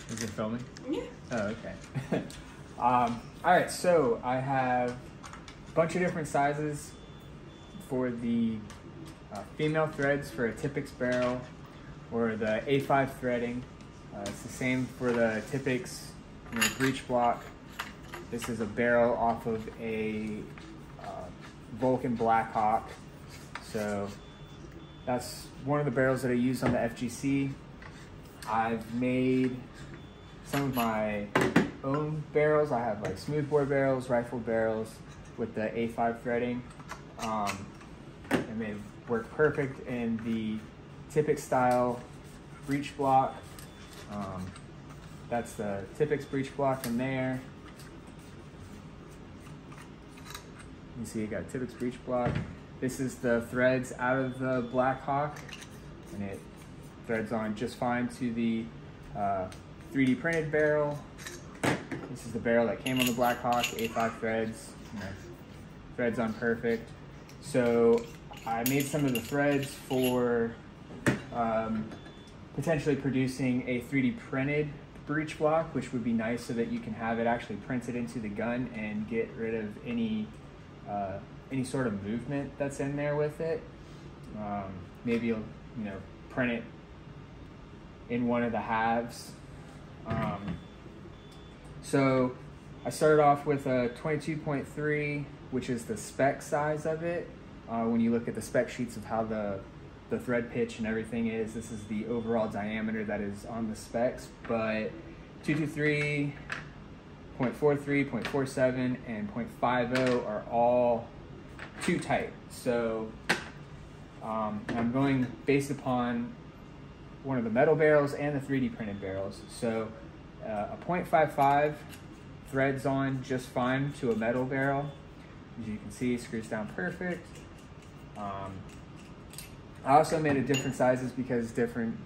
Is it filming? Yeah. Oh, okay. All right, so I have a bunch of different sizes for the female threads for a Tipx barrel or the A5 threading. It's the same for the Tipx breech block. This is a barrel off of a Vulcan Blackhawk. So that's one of the barrels that I use on the FGC. I've made some of my own barrels. I have like smoothbore barrels, rifle barrels with the A5 threading. And they work perfect in the Tipx style breech block. That's the Tipx breech block in there. You see you got Tipx breech block. This is the threads out of the Blackhawk, and it threads on just fine to the 3D printed barrel. This is the barrel that came on the Blackhawk, A5 threads, threads on perfect. So I made some of the threads for potentially producing a 3D printed breech block, which would be nice so that you can have it actually printed into the gun and get rid of any sort of movement that's in there with it. Maybe you'll print it in one of the halves. So I started off with a 22.3, which is the spec size of it. When you look at the spec sheets of how the thread pitch and everything is, this is the overall diameter that is on the specs, but 223, 0.43, 0.47, and 0.50 are all too tight. So I'm going based upon one of the metal barrels and the 3D printed barrels. So a 0.55 threads on just fine to a metal barrel. As you can see, screws down perfect. I also made it different sizes because different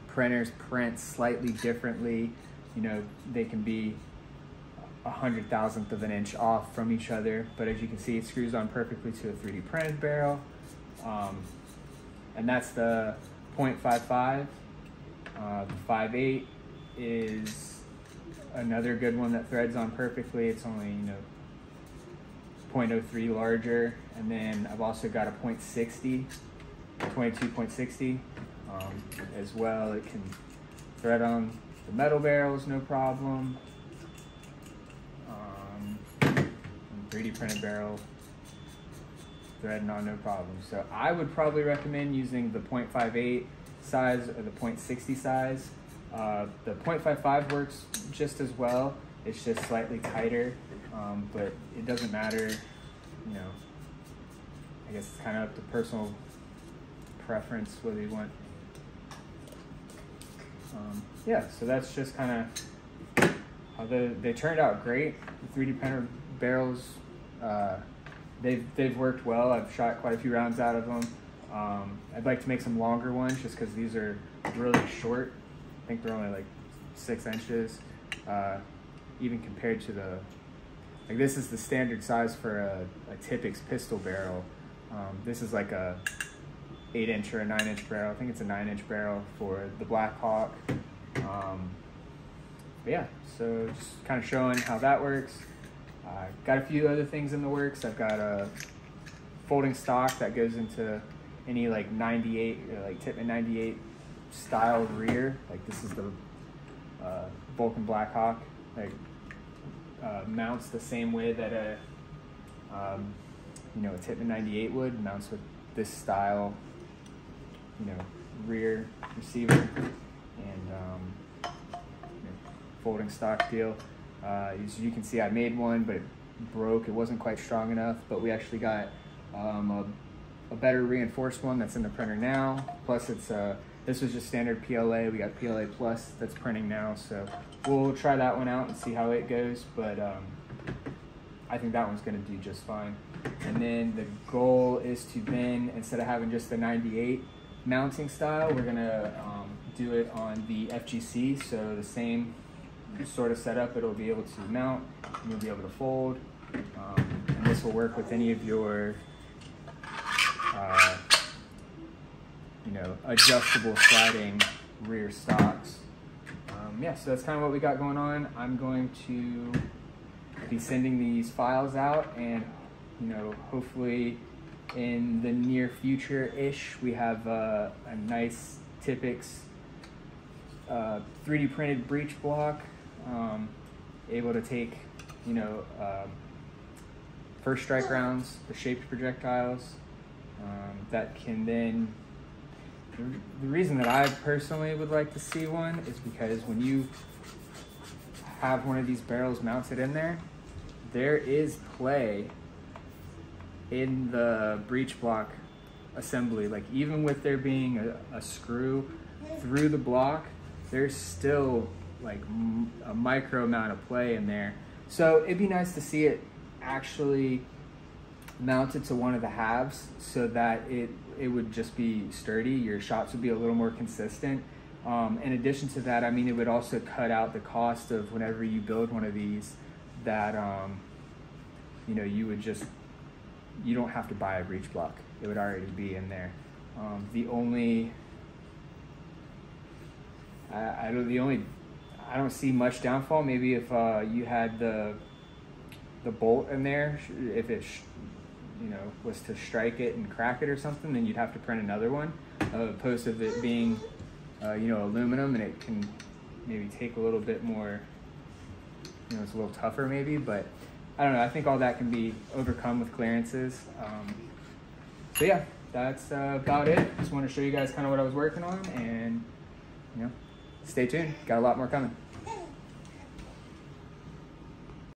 printers print slightly differently. They can be 100,000th of an inch off from each other, but as you can see, it screws on perfectly to a 3D printed barrel. And that's the 0.55. The 5/8 is another good one that threads on perfectly. It's only 0.03 larger, and then I've also got a 0.60, 22.60 as well. It can thread on the metal barrels, no problem. 3D printed barrel, threading on, no problem. So I would probably recommend using the 0.58 size or the 0.60 size. The 0.55 works just as well. It's just slightly tighter, but it doesn't matter. I guess it's kind of up to personal preference whether you want. Yeah, so that's just kind of how they turned out great. The 3D printer barrels, they've worked well. I've shot quite a few rounds out of them. I'd like to make some longer ones just because these are really short. I think they're only like 6 inches, even compared to this is the standard size for a Tipx pistol barrel. This is like a 8-inch or a 9-inch barrel. I think it's a 9-inch barrel for the Blackhawk. But yeah, so just kind of showing how that works. Got a few other things in the works. I've got a folding stock that goes into any like 98 or like Tipman 98 style rear. Like this is the Vulcan Blackhawk. Like mounts the same way that a Tipman 98 would. Mounts with this style, rear receiver and folding stock deal. As you can see, I made one, but it broke. It wasn't quite strong enough, but we actually got a better reinforced one that's in the printer now. Plus, this was just standard PLA. We got PLA Plus that's printing now, so we'll try that one out and see how it goes. But I think that one's going to do just fine. And then the goal is to then, instead of having just the 98 mounting style, we're going to do it on the FGC. So the same sort of setup, it'll be able to mount, and you'll be able to fold. And this will work with any of your adjustable sliding rear stocks. yeah, so that's kind of what we got going on. I'm going to be sending these files out, and hopefully in the near future-ish, we have a nice Tipx 3D printed breech block, able to take first strike rounds, the shaped projectiles, that can then, the reason that I personally would like to see one is because when you have one of these barrels mounted in there, there is play in the breech block assembly. Like, even with there being a screw through the block, there's still like a micro amount of play in there. So it'd be nice to see it actually mounted to one of the halves so that it would just be sturdy. Your shots would be a little more consistent. In addition to that, I mean, it would also cut out the cost of whenever you build one of these, that you don't have to buy a breech block. It would already be in there. I don't see much downfall. Maybe if you had the bolt in there, if it was to strike it and crack it or something, then you'd have to print another one, opposed to it being aluminum, and it can maybe take a little bit more, it's a little tougher maybe, but I don't know. I think all that can be overcome with clearances. So yeah, that's about it. Just want to show you guys kind of what I was working on, and stay tuned. Got a lot more coming.